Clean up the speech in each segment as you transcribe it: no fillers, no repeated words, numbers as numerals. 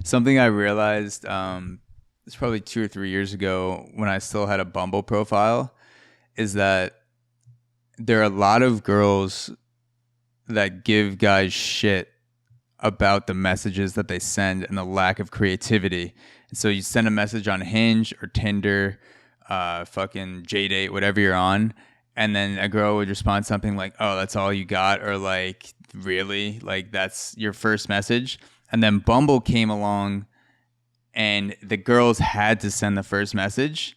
Something I realized it's probably 2 or 3 years ago when I still had a Bumble profile is that there are a lot of girls that give guys shit about the messages that they send and the lack of creativity. And so you send a message on Hinge or Tinder, fucking JDate, whatever you're on, and then a girl would respond something like, "Oh, that's all you got," or like, "Really? Like that's your first message?" And then Bumble came along and the girls had to send the first message.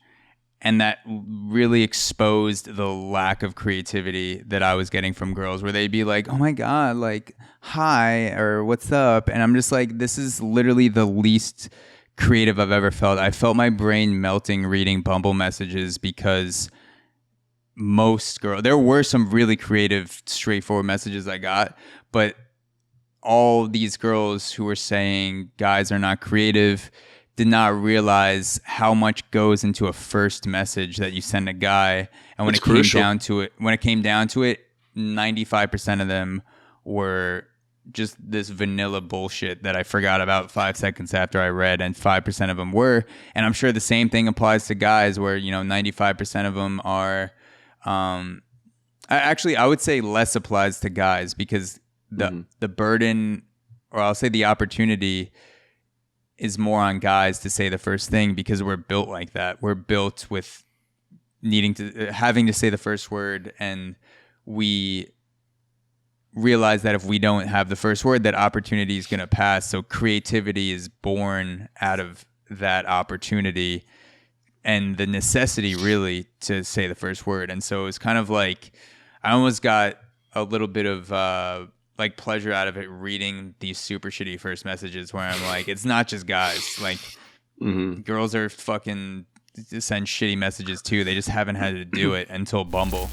And that really exposed the lack of creativity that I was getting from girls, where they'd be like, "Oh my God, like, hi," or "What's up?" And I'm just like, this is literally the least creative I've ever felt. I felt my brain melting reading Bumble messages because there were some really creative, straightforward messages I got, but all these girls who were saying guys are not creative did not realize how much goes into a first message that you send a guy. And when It's it came crucial. down to it, 95% of them were just this vanilla bullshit that I forgot about 5 seconds after I read, and 5% of them were. And I'm sure the same thing applies to guys, where 95% of them are. I would say less applies to guys, because the burden, or I'll say the opportunity, is more on guys to say the first thing, because we're built like that. We're built with having to say the first word, and we realize that if we don't have the first word, that opportunity is going to pass. So creativity is born out of that opportunity and the necessity really to say the first word. And so it's kind of like I almost got a little bit of like pleasure out of it, reading these super shitty first messages, where I'm like, it's not just guys. Like girls are fucking send shitty messages too. They just haven't had to do it until Bumble.